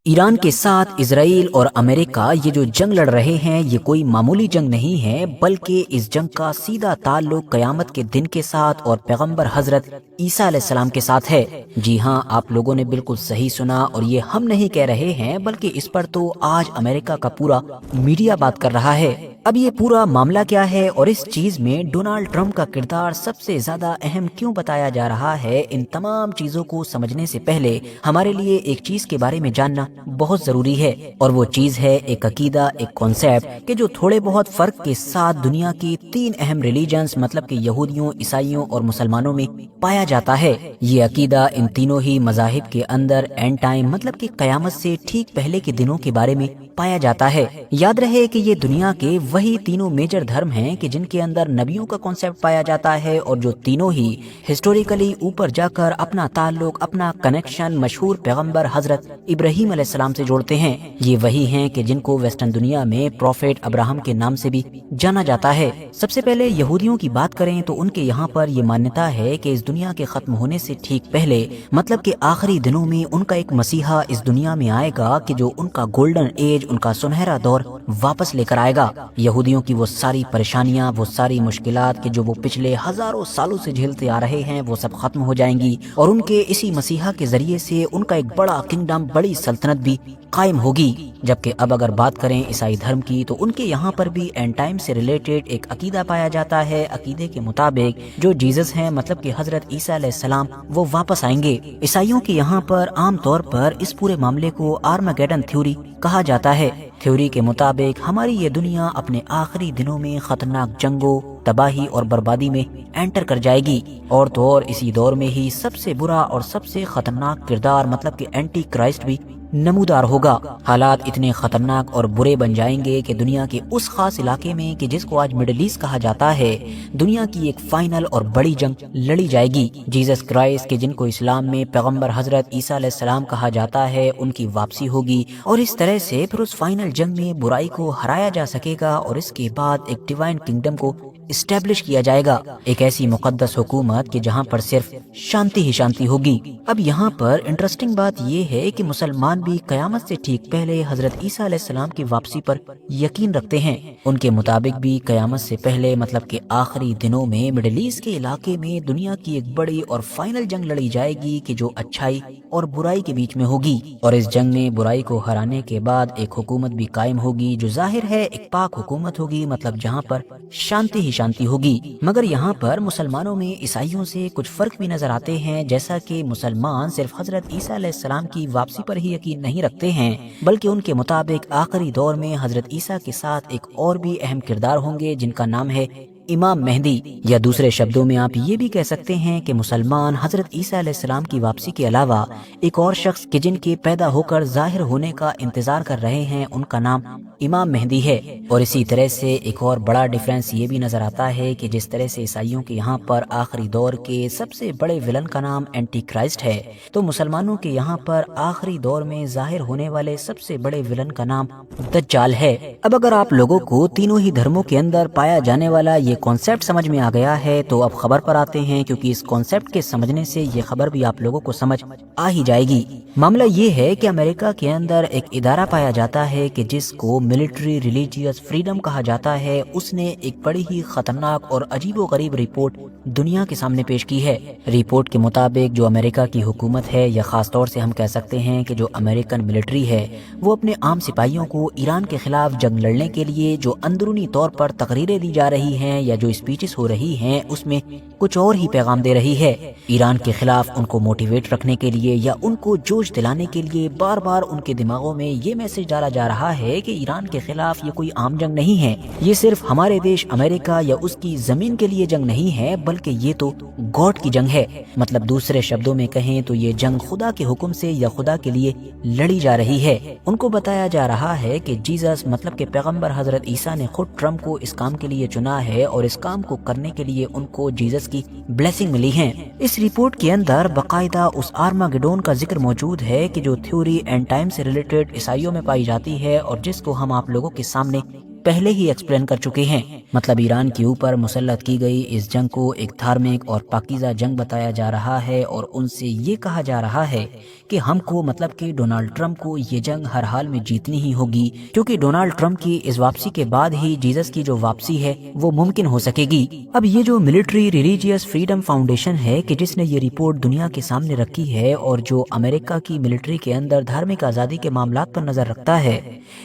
Iran के साथ Israel और अमेरिका ये जो जंग लड़ रहे हैं ये कोई मामूली जंग नहीं है, बल्कि इस जंग का सीधा ताल्लुक क़यामत के दिन के साथ और पैगंबर हजरत ईसा अलैहिस्सलाम के साथ है। जी हाँ, आप लोगों ने बिल्कुल सही सुना, और ये हम नहीं कह रहे हैं बल्कि इस पर तो आज अमेरिका का पूरा मीडिया बात कर रहा है। अब ये पूरा मामला क्या है और इस चीज में डोनाल्ड ट्रंप का किरदार सबसे ज्यादा अहम क्यों बताया जा रहा है, इन तमाम चीजों को समझने से पहले हमारे लिए एक चीज के बारे में जानना बहुत जरूरी है, और वो चीज है एक अकीदा, एक कॉन्सेप्ट के जो थोड़े बहुत फर्क के साथ दुनिया की तीन अहम रिलीजन्स मतलब कि यहूदियों, ईसाइयों और मुसलमानों में पाया जाता है। ये अकीदा इन तीनों ही मजाहिब के अंदर एंड टाइम मतलब कि कयामत से ठीक पहले के दिनों के बारे में पाया जाता है। याद रहे कि ये दुनिया के वही तीनों मेजर धर्म हैं कि जिनके अंदर नबियों का कॉन्सेप्ट पाया जाता है, और जो तीनों ही हिस्टोरिकली ऊपर जाकर अपना ताल्लुक, अपना कनेक्शन मशहूर पैगंबर हजरत इब्राहीम अलैहिस्सलाम से जोड़ते हैं। ये वही हैं कि जिनको वेस्टर्न दुनिया में प्रॉफेट अब्राहम के नाम से भी जाना जाता है। सबसे पहले यहूदियों की बात करें तो उनके यहाँ पर ये मान्यता है कि इस दुनिया के खत्म होने से ठीक पहले मतलब कि आखिरी दिनों में उनका एक मसीहा इस दुनिया में आएगा कि जो उनका गोल्डन एज, उनका सुनहरा दौर वापस लेकर आएगा। यहूदियों की वो सारी परेशानियां, वो सारी मुश्किलात कि जो वो पिछले हजारों सालों से झेलते आ रहे हैं, वो सब खत्म हो जाएंगी, और उनके इसी मसीहा के जरिए से उनका एक बड़ा किंगडम, बड़ी सल्तनत भी कायम होगी। जबकि अब अगर बात करें ईसाई धर्म की तो उनके यहाँ पर भी एंड टाइम से रिलेटेड एक अकीदा पाया जाता है। अकीदे के मुताबिक जो जीसस हैं मतलब कि हजरत ईसा अलैहिस्सलाम वो वापस आएंगे। ईसाइयों के यहाँ पर आम तौर पर इस पूरे मामले को आर्मागेडन थ्योरी कहा जाता है। थ्योरी के मुताबिक हमारी ये दुनिया अपने आखिरी दिनों में खतरनाक जंगों, तबाही और बर्बादी में एंटर कर जाएगी, और तो और इसी दौर में ही सबसे बुरा और सबसे खतरनाक किरदार मतलब कि एंटी क्राइस्ट भी नमूदार होगा। हालात इतने खतरनाक और बुरे बन जाएंगे कि दुनिया के उस खास इलाके में कि जिसको आज मिडिल ईस्ट कहा जाता है, दुनिया की एक फाइनल और बड़ी जंग लड़ी जाएगी। जीसस क्राइस्ट के जिनको इस्लाम में पैगंबर हजरत ईसा अलैहिस्सलाम कहा जाता है, उनकी वापसी होगी, और इस तरह से फिर उस फाइनल जंग में बुराई को हराया जा सकेगा, और इसके बाद एक डिवाइन किंगडम को इस्टेब्लिश किया जाएगा, एक ऐसी मुकद्दस हुकूमत कि जहां पर सिर्फ शांति ही शांति होगी। अब यहाँ पर इंटरेस्टिंग बात यह है कि मुसलमान भी कयामत से ठीक पहले हजरत ईसा अलैहिस्सलाम की वापसी पर यकीन रखते हैं। उनके मुताबिक भी कयामत से पहले मतलब के आखिरी दिनों में मिडिल ईस्ट के इलाके में दुनिया की एक बड़ी और फाइनल जंग लड़ी जाएगी कि जो अच्छाई और बुराई के बीच में होगी, और इस जंग में बुराई को हराने के बाद एक हुकूमत भी कायम होगी जो जाहिर है एक पाक हुकूमत होगी, मतलब जहाँ पर शांति ही शांति होगी। मगर यहाँ पर मुसलमानों में ईसाइयों से कुछ फर्क भी नजर आते हैं, जैसा कि मुसलमान सिर्फ हजरत ईसा अलैहिस्सलाम की वापसी पर ही यकीन नहीं रखते हैं, बल्कि उनके मुताबिक आखिरी दौर में हजरत ईसा के साथ एक और भी अहम किरदार होंगे जिनका नाम है इमाम मेहदी। या दूसरे शब्दों में आप ये भी कह सकते हैं कि मुसलमान हजरत ईसा अलैहिस्सलाम की वापसी के अलावा एक और शख्स के जिनके पैदा होकर जाहिर होने का इंतजार कर रहे हैं, उनका नाम इमाम मेहदी है। और इसी तरह से एक और बड़ा डिफरेंस ये भी नजर आता है कि जिस तरह से ईसाइयों के यहाँ पर आखिरी दौर के सबसे बड़े विलन का नाम एंटी क्राइस्ट है, तो मुसलमानों के यहाँ पर आखिरी दौर में जाहिर होने वाले सबसे बड़े विलन का नाम दज्जाल है। अब अगर आप लोगों को तीनों ही धर्मों के अंदर पाया जाने वाला ये कॉन्सेप्ट समझ में आ गया है, तो अब खबर पर आते हैं, क्योंकि इस कॉन्सेप्ट के समझने से ये खबर भी आप लोगों को समझ आ ही जाएगी। मामला ये है कि अमेरिका के अंदर एक इदारा पाया जाता है कि जिसको मिलिट्री रिलीजियस फ्रीडम कहा जाता है। उसने एक बड़ी ही खतरनाक और अजीबोगरीब रिपोर्ट दुनिया के सामने पेश की है। रिपोर्ट के मुताबिक जो अमेरिका की हुकूमत है, या खास तौर से हम कह सकते हैं कि जो अमेरिकन मिलिट्री है, वो अपने आम सिपाहियों को ईरान के खिलाफ जंग लड़ने के लिए जो अंदरूनी तौर पर तकरीरें दी जा रही हैं या जो स्पीचेस हो रही हैं, उसमें कुछ और ही पैगाम दे रही है। ईरान के खिलाफ उनको मोटिवेट रखने के लिए या उनको जोश दिलाने के लिए बार बार उनके दिमागों में ये मैसेज डाला जा रहा है कि ईरान के खिलाफ ये कोई आम जंग नहीं है, ये सिर्फ हमारे देश अमेरिका या उसकी जमीन के लिए जंग नहीं है, बल्कि ये तो गॉड की जंग है। मतलब दूसरे शब्दों में कहें तो ये जंग खुदा के हुक्म से या खुदा के लिए लड़ी जा रही है। उनको बताया जा रहा है कि जीसस मतलब के पैगंबर हजरत ईसा ने खुद ट्रम्प को इस काम के लिए चुना है, और इस काम को करने के लिए उनको जीसस की ब्लेसिंग मिली है। इस रिपोर्ट के अंदर बाकायदा उस आर्मागेडोन का जिक्र मौजूद है कि जो थ्योरी एंड टाइम से रिलेटेड ईसाइयों में पाई जाती है, और जिसको हम आप लोगों के सामने पहले ही एक्सप्लेन कर चुके हैं। मतलब ईरान के ऊपर मुसल्लत की गई इस जंग को एक धार्मिक और पाकीज़ा जंग बताया जा रहा है और उनसे ये कहा जा रहा है कि हमको मतलब कि डोनाल्ड ट्रंप को ये जंग हर हाल में जीतनी ही होगी, क्योंकि डोनाल्ड ट्रंप की इस वापसी के बाद ही जीसस की जो वापसी है वो मुमकिन हो सकेगी। अब ये जो मिलिट्री रिलीजियस फ्रीडम फाउंडेशन है कि जिसने ये रिपोर्ट दुनिया के सामने रखी है और जो अमेरिका की मिलिट्री के अंदर धार्मिक आज़ादी के मामलात पर नजर रखता है,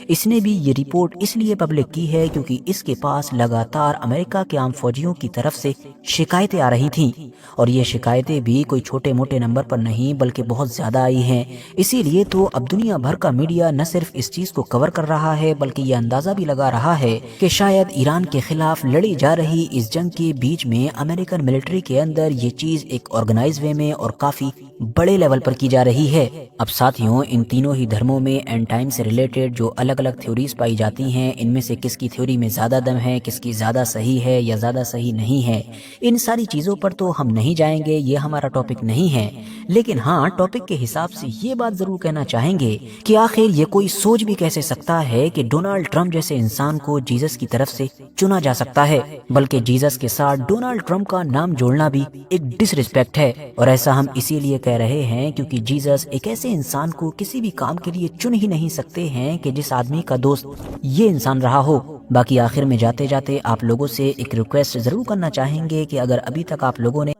इसने भी ये रिपोर्ट इसलिए पब्लिक की है क्योंकि इसके पास लगातार अमेरिका के आम फौजियों की तरफ से शिकायतें आ रही थीं और ये शिकायतें भी कोई छोटे मोटे नंबर पर नहीं बल्कि बहुत ज्यादा आई हैं। इसीलिए तो अब दुनिया भर का मीडिया न सिर्फ इस चीज को कवर कर रहा है बल्कि ये अंदाजा भी लगा रहा है कि शायद ईरान के खिलाफ लड़ी जा रही इस जंग के बीच में अमेरिकन मिलिट्री के अंदर ये चीज एक ऑर्गेनाइज वे में और काफी बड़े लेवल पर की जा रही है। अब साथियों, इन तीनों ही धर्मों में एंड टाइम से रिलेटेड जो अलग अलग थ्योरीज पाई जाती हैं, इनमें से किसकी थ्योरी में ज्यादा दम है, किसकी ज्यादा सही है या ज्यादा सही नहीं है, इन सारी चीजों पर तो हम नहीं जाएंगे, ये हमारा टॉपिक नहीं है। लेकिन हाँ, टॉपिक के हिसाब से ये बात जरूर कहना चाहेंगे कि आखिर ये कोई सोच भी कैसे सकता है कि डोनाल्ड ट्रंप जैसे इंसान को जीसस की तरफ से चुना जा सकता है, बल्कि जीसस के साथ डोनाल्ड ट्रंप का नाम जोड़ना भी एक डिसरिस्पेक्ट है। और ऐसा हम इसीलिए कह रहे हैं क्योंकि जीसस एक ऐसे इंसान को किसी भी काम के लिए चुन ही नहीं सकते हैं कि जिस आदमी का दोस्त ये इंसान रहा हो। बाकी आखिर में जाते जाते आप लोगों से एक रिक्वेस्ट जरूर करना चाहेंगे कि अगर अभी तक आप लोगों ने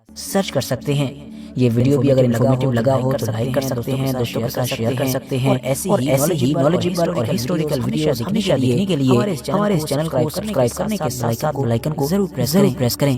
सर्च कर सकते हैं, ये वीडियो भी अगर इन्फॉर्मेटिव लगा हो तो लाइक कर सकते हैं, दोस्तों के साथ शेयर कर सकते हैं। और ऐसे ही नॉलेजेबल और हिस्टोरिकल वीडियोस हमेशा देखने के लिए हमारे इस चैनल को सब्सक्राइब करने के साथ साथ बेल आइकन को जरूर प्रेस करें।